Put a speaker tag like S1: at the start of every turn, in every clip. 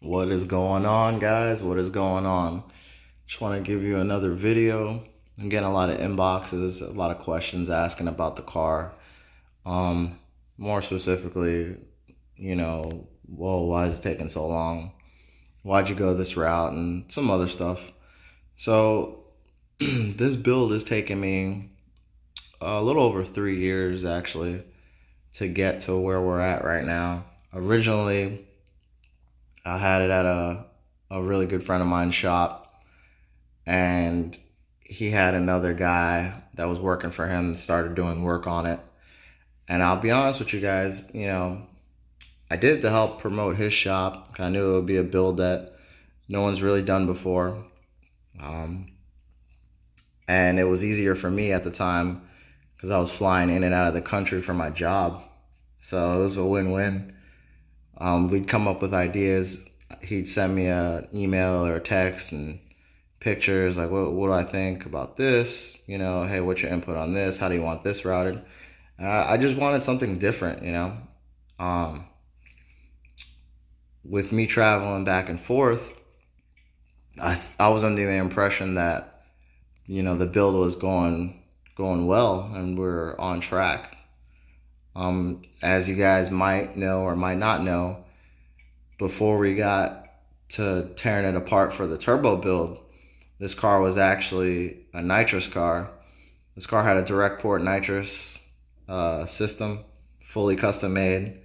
S1: What is going on, guys? What is going on? Just want to give you another video. I'm getting a lot of inboxes, a lot of questions asking about the car. More specifically, well, why is it taking so long? Why'd you go this route? And some other stuff. So, this build is taking me a little over 3 years actually to get to where we're at right now. Originally, I had it at a really good friend of mine's shop, and he had another guy that was working for him started doing work on it. And I'll be honest with you guys, I did it to help promote his shop. I knew it would be a build that no one's really done before. And it was easier for me at the time because I was flying in and out of the country for my job. So it was a win-win. We'd come up with ideas. He'd send me an email or a text and pictures like, what do I think about this? Hey, what's your input on this? How do you want this routed? And I just wanted something different, With me traveling back and forth, I was under the impression that, the build was going well and we're on track. As you guys might know or might not know, before we got to tearing it apart for the turbo build, this car was actually a nitrous car. This car had a direct port nitrous system, fully custom made,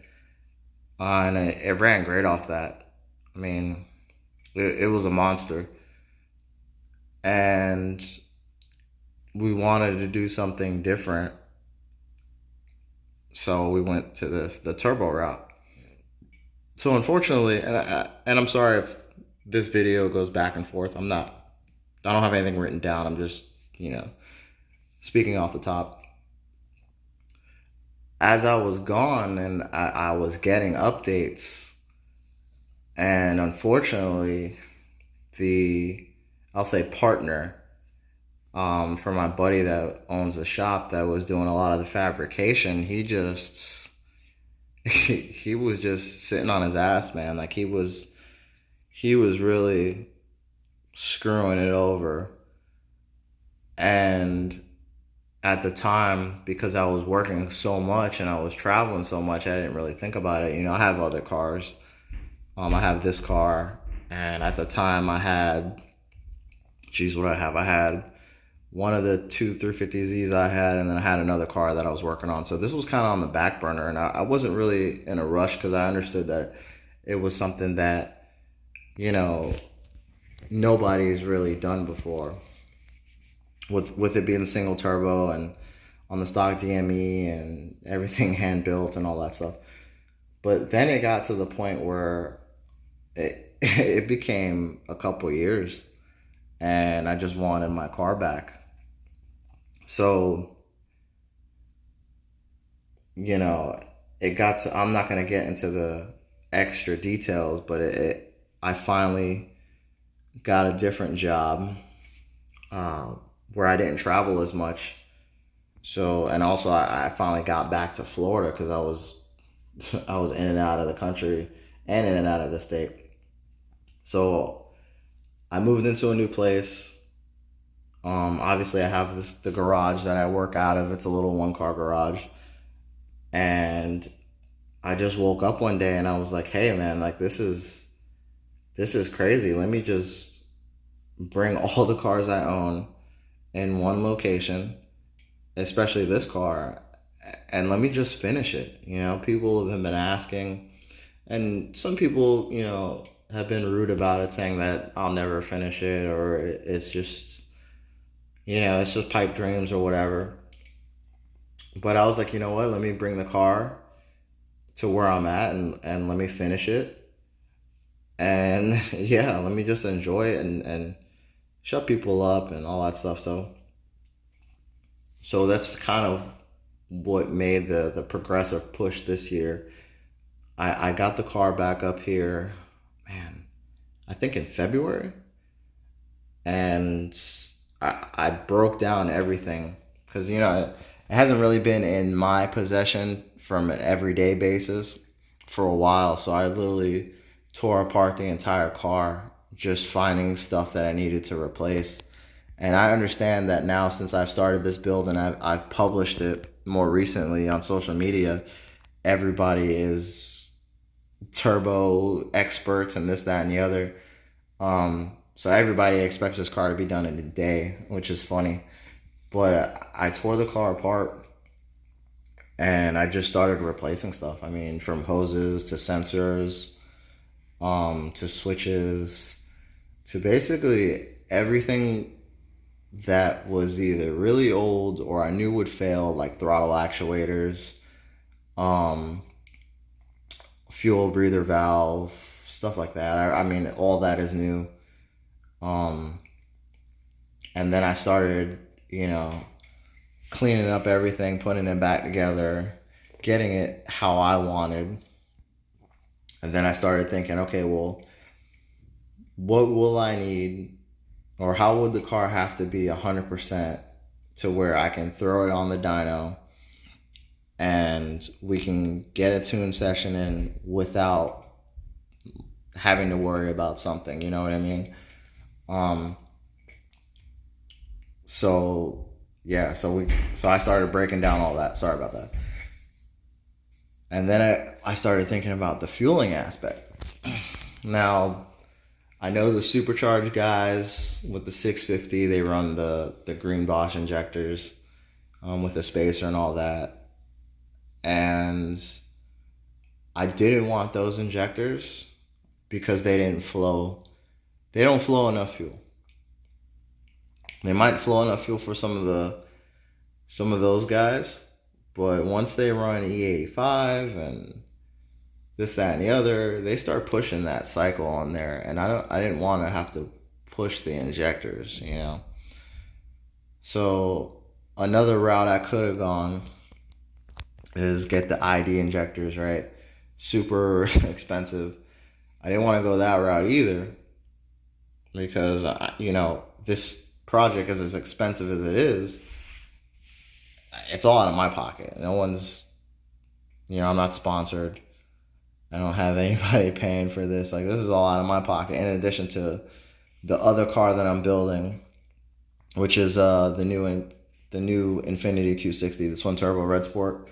S1: and it ran great off that. I mean, it was a monster. And we wanted to do something different, so we went to the turbo route. So unfortunately, and I'm sorry if this video goes back and forth. I don't have anything written down. I'm just, speaking off the top. As I was gone and I was getting updates, and unfortunately, I'll say partner, for my buddy that owns the shop that was doing a lot of the fabrication, he was just sitting on his ass, man. Like he was really screwing it over. And at the time, because I was working so much and I was traveling so much, I didn't really think about it. I have other cars. I have this car, and at the time I had, what did I have? I had one of the two 350Zs I had, and then I had another car that I was working on. So this was kind of on the back burner, and I wasn't really in a rush because I understood that it was something that, nobody's really done before. With it being a single turbo and on the stock DME and everything hand built and all that stuff. But then it got to the point where it became a couple years, and I just wanted my car back. So, it got to, I'm not going to get into the extra details, but I finally got a different job where I didn't travel as much. So, and also I finally got back to Florida because I was in and out of the country and in and out of the state. So I moved into a new place. Obviously I have the garage that I work out of. It's a little 1-car garage. And I just woke up one day and I was like, hey man, like this is crazy. Let me just bring all the cars I own in one location, especially this car, and let me just finish it. People have been asking, and some people, have been rude about it, saying that I'll never finish it, or it's just, it's just pipe dreams or whatever. But I was like, you know what, let me bring the car to where I'm at and let me finish it. And yeah, let me just enjoy it and shut people up and all that stuff. So that's kind of what made the progressive push this year. I got the car back up here, man, I think in February. And I broke down everything because, it hasn't really been in my possession from an everyday basis for a while. So I literally tore apart the entire car, just finding stuff that I needed to replace. And I understand that now, since I've started this build and I've published it more recently on social media, everybody is turbo experts and this, that, and the other. So everybody expects this car to be done in a day, which is funny. But I tore the car apart and I just started replacing stuff. I mean, from hoses to sensors, to switches, to basically everything that was either really old or I knew would fail, like throttle actuators, fuel breather valve, stuff like that. I mean, all that is new. And then I started, cleaning up everything, putting it back together, getting it how I wanted. And then I started thinking, okay, well, what will I need, or how would the car have to be 100% to where I can throw it on the dyno and we can get a tune session in without having to worry about something, you know what I mean? So I started breaking down all that. Sorry about that. And then I started thinking about the fueling aspect. Now, I know the Supercharged guys with the 650, they run the green Bosch injectors with the spacer and all that. And I didn't want those injectors because they don't flow enough fuel. They might flow enough fuel for some of those guys, but once they run E85 and this, that, and the other, they start pushing that cycle on there, and I didn't want to have to push the injectors, So another route I could have gone is get the ID injectors, right? Super expensive. I didn't want to go that route either because this project, as expensive as it is, it's all out of my pocket. No one's, I'm not sponsored. I don't have anybody paying for this. Like, this is all out of my pocket, in addition to the other car that I'm building, which is the new Infiniti Q60, the twin turbo Red Sport.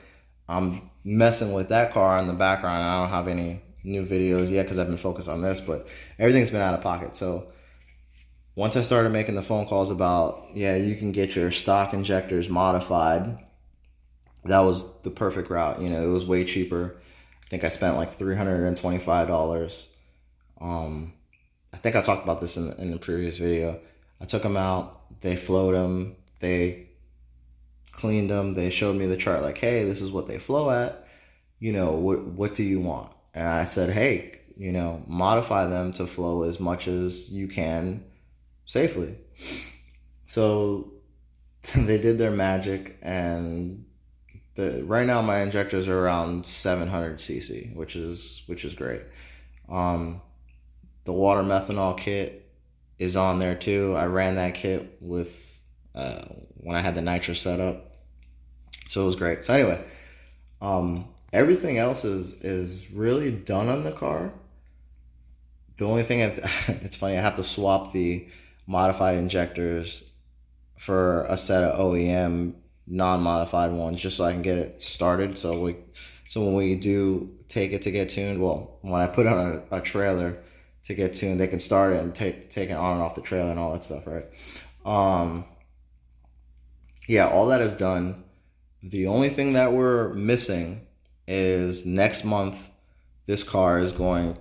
S1: I'm messing with that car in the background. I don't have any new videos yet because I've been focused on this, but everything's been out of pocket. So once I started making the phone calls about, you can get your stock injectors modified, that was the perfect route. It was way cheaper. I think I spent like $325. I think I talked about this in the previous video. I took them out, they flowed them, they cleaned them, they showed me the chart like, hey, this is what they flow at. What do you want? And I said, hey, modify them to flow as much as you can safely. So they did their magic, and right now my injectors are around 700 cc, which is great. The water methanol kit is on there too. I ran that kit with when I had the nitrous set up, so it was great. So anyway, everything else is really done on the car. The only thing it's funny, I have to swap the modified injectors for a set of OEM non-modified ones just so I can get it started. So when we do take it to get tuned, well, when I put it on a trailer to get tuned, they can start it and take it on and off the trailer and all that stuff, right? All that is done. The only thing that we're missing is next month this car is going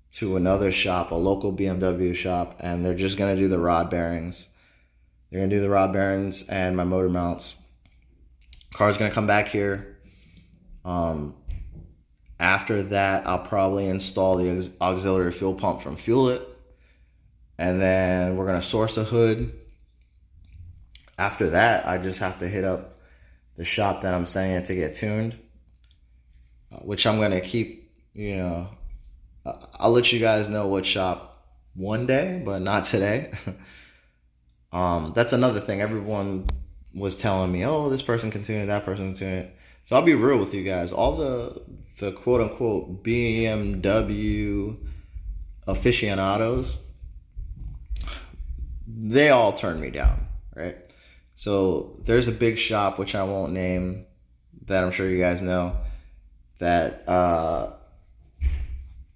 S1: to another shop, a local BMW shop, and they're just going to do the rod bearings. They're going to do the rod bearings and my motor mounts. Car's going to come back here. After that, I'll probably install the auxiliary fuel pump from Fuel It. And then we're going to source a hood. After that, I just have to hit up the shop that I'm sending it to get tuned, which I'm going to keep, I'll let you guys know what shop one day, but not today. That's another thing. Everyone was telling me, oh, this person can tune it, that person can tune it. So I'll be real with you guys. All the quote unquote BMW aficionados, they all turn me down, right? So there's a big shop, which I won't name, that I'm sure you guys know, that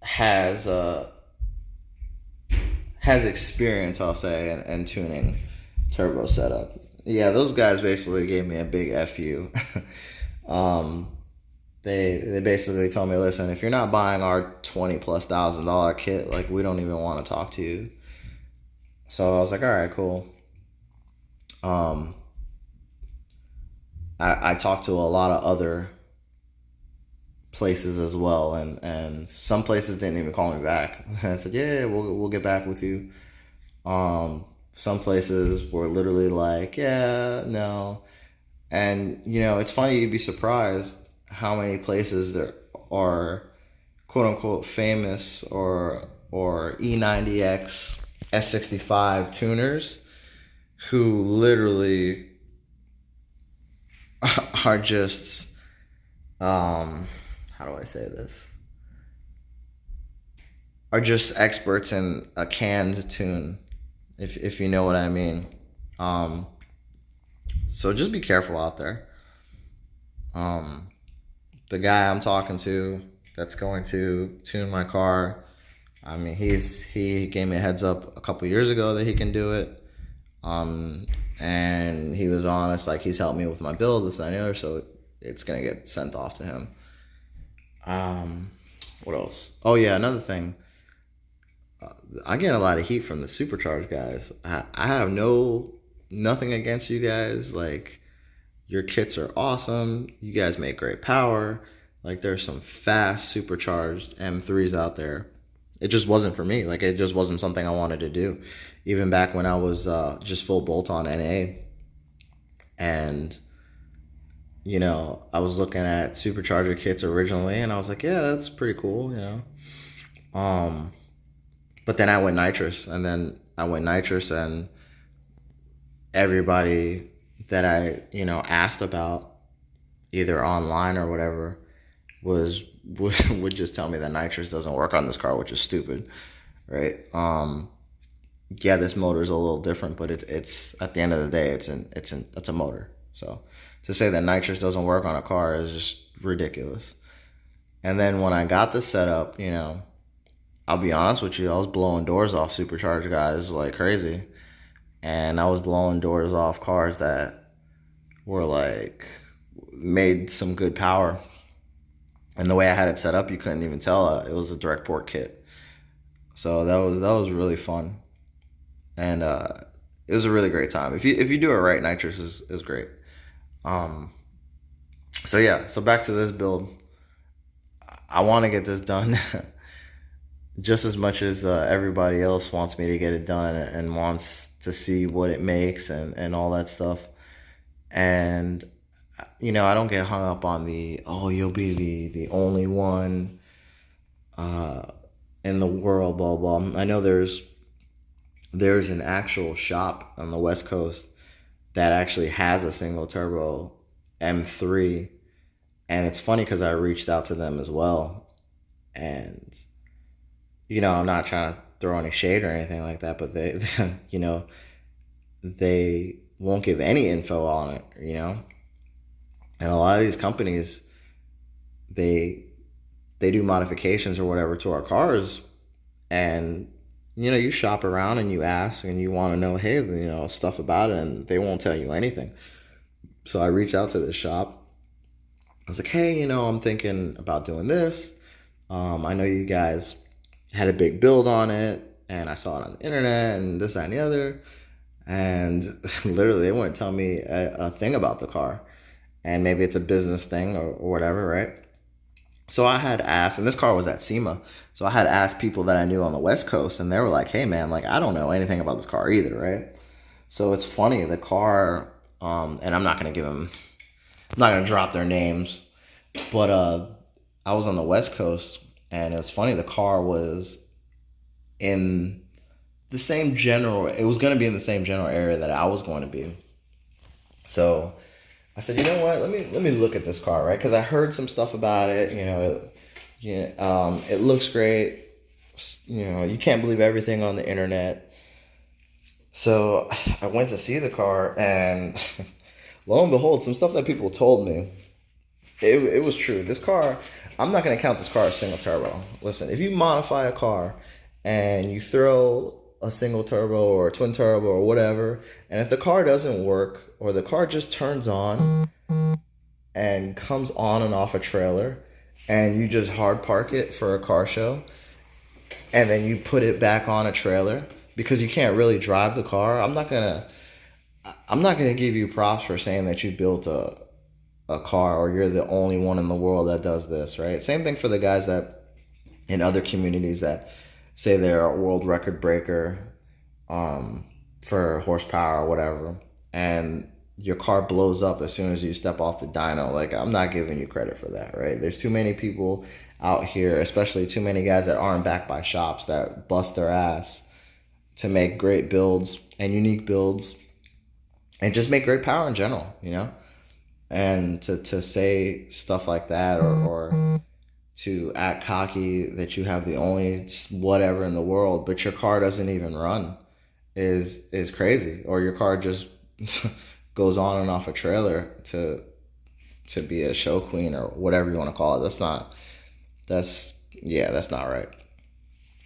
S1: has experience, I'll say, in tuning turbo setup. Yeah, those guys basically gave me a big FU. They basically told me, listen, if you're not buying our $20,000+ kit, like, we don't even want to talk to you. So I was like, all right, cool. I talked to a lot of other places as well, and some places didn't even call me back. I said, yeah, we'll get back with you. Some places were literally like, yeah, no. And, it's funny, you'd be surprised how many places there are quote unquote famous or E90X S65 tuners who literally are just, how do I say this? Are just experts in a canned tune, if you know what I mean. So just be careful out there. The guy I'm talking to that's going to tune my car, I mean, he gave me a heads up a couple years ago that he can do it. And he was honest, like, he's helped me with my build, this, that, and the other, so it's gonna get sent off to him. What else? Oh yeah, another thing. I get a lot of heat from the Supercharge guys. I have nothing against you guys. Like, your kits are awesome. You guys make great power. Like, there's some fast supercharged M3s out there. It just wasn't for me. Like, it just wasn't something I wanted to do. Even back when I was just full bolt-on NA. And, I was looking at supercharger kits originally, and I was like, yeah, that's pretty cool, But then I went nitrous, and everybody that I, asked about, either online or whatever, would just tell me that nitrous doesn't work on this car, which is stupid, right? Yeah, this motor is a little different, but it's at the end of the day, it's a motor. So to say that nitrous doesn't work on a car is just ridiculous. And then when I got the setup, I'll be honest with you, I was blowing doors off Supercharged guys like crazy. And I was blowing doors off cars that were like, made some good power. And the way I had it set up, you couldn't even tell it was a direct port kit. So that was really fun. And it was a really great time. If you do it right, nitrous is great. So yeah, so back to this build. I want to get this done just as much as everybody else wants me to get it done and wants to see what it makes and all that stuff. And, I don't get hung up on you'll be the only one in the world, blah, blah. I know there's an actual shop on the West Coast that actually has a single turbo M3. And it's funny because I reached out to them as well. And, I'm not trying to throw any shade or anything like that, but they, they won't give any info on it, And a lot of these companies, they do modifications or whatever to our cars, and you shop around and you ask and you want to know, hey, stuff about it, and they won't tell you anything. So I reached out to this shop. I was like, hey, I'm thinking about doing this. I know you guys had a big build on it, and I saw it on the internet and this, that, and the other. And literally, they wouldn't tell me a thing about the car. And maybe it's a business thing or whatever, right? So I had asked, and this car was at SEMA, so I had asked people that I knew on the West Coast, and they were like, hey, man, like, I don't know anything about this car either, right? So it's funny, the car, and I'm not going to drop their names, but I was on the West Coast, and it was funny, the car was in the same it was going to be in the same general area that I was going to be. So I said, you know what? Let me look at this car, right? Because I heard some stuff about it. It looks great. You know, you can't believe everything on the internet. So I went to see the car, and lo and behold, some stuff that people told me, it was true. This car, I'm not going to count this car as single turbo. Listen, if you modify a car and you throw a single turbo or a twin turbo or whatever, and if the car doesn't work or the car just turns on and comes on and off a trailer, and you just hard park it for a car show, and then you put it back on a trailer because you can't really drive the car, I'm not gonna give you props for saying that you built a car or you're the only one in the world that does this, right? Same thing for the guys that in other communities that say they're a world record breaker for horsepower or whatever, and your car blows up as soon as you step off the dyno. Like, I'm not giving you credit for that, right? There's too many people out here, especially too many guys that aren't backed by shops that bust their ass to make great builds and unique builds and just make great power in general, you know? And to say stuff like that, or to act cocky that you have the only whatever in the world, but your car doesn't even run is crazy. Or your car just goes on and off a trailer to be a show queen or whatever you want to call it. That's not right.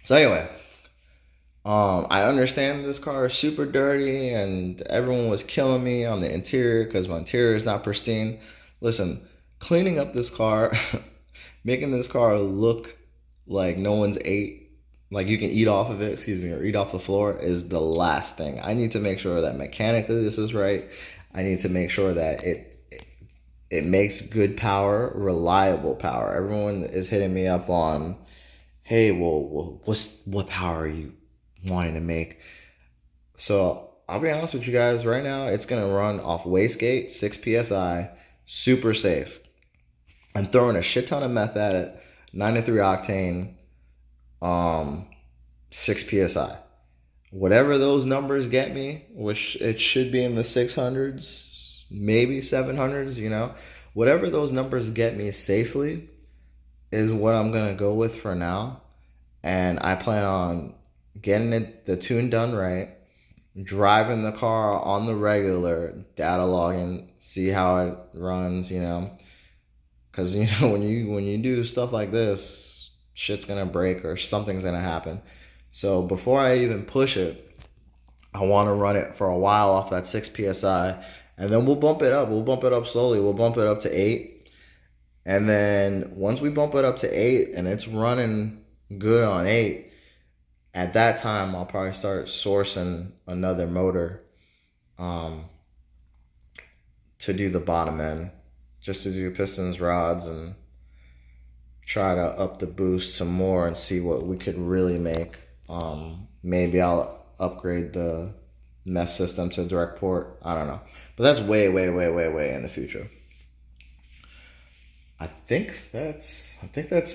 S1: So anyway, I understand this car is super dirty and everyone was killing me on the interior because my interior is not pristine. Listen, cleaning up this car, making this car look like no one's ate, like you can eat off of it, excuse me, or eat off the floor is the last thing. I need to make sure that mechanically this is right. I need to make sure that it makes good power, reliable power. Everyone is hitting me up on, hey, well, what power are you wanting to make? So I'll be honest with you guys right now, it's gonna run off wastegate, 6 psi, super safe. I'm throwing a shit ton of meth at it, 93 octane, 6 psi. Whatever those numbers get me, which it should be in the 600s, maybe 700s, you know, whatever those numbers get me safely is what I'm gonna go with for now. And I plan on getting the tune done right, driving the car on the regular, data logging, see how it runs, you know, because you know when you do stuff like this, shit's gonna break or something's gonna happen. So before I even push it, I want to run it for a while off that 6 psi, and then we'll bump it up. We'll bump it up slowly. We'll bump it up to 8, and then once we bump it up to 8 and it's running good on 8, at that time I'll probably start sourcing another motor to do the bottom end, just to do pistons, rods, and try to up the boost some more and see what we could really make. Maybe I'll upgrade the MEF system to direct port. I don't know, but that's way in the future. I think that's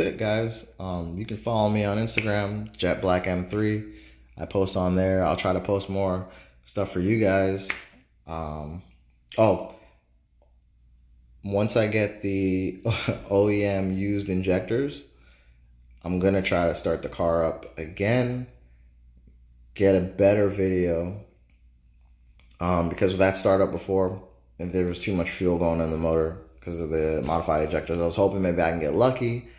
S1: it, guys. You can follow me on Instagram, JetBlackM3. I post on there. I'll try to post more stuff for you guys. Once I get the OEM used injectors, I'm gonna try to start the car up again, get a better video, because of that startup before, if there was too much fuel going in the motor because of the modified ejectors. I was hoping maybe I can get lucky,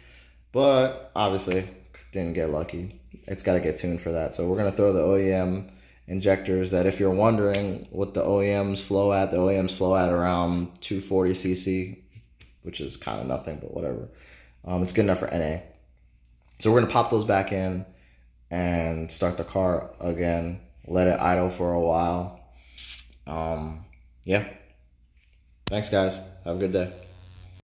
S1: but obviously didn't get lucky. It's got to get tuned for that. So we're gonna throw the OEM injectors that, if you're wondering what the OEMs flow at, around 240 cc, which is kind of nothing, but whatever. It's good enough for NA. So we're gonna pop those back in and start the car again, let it idle for a while. Yeah. Thanks, guys. Have a good day.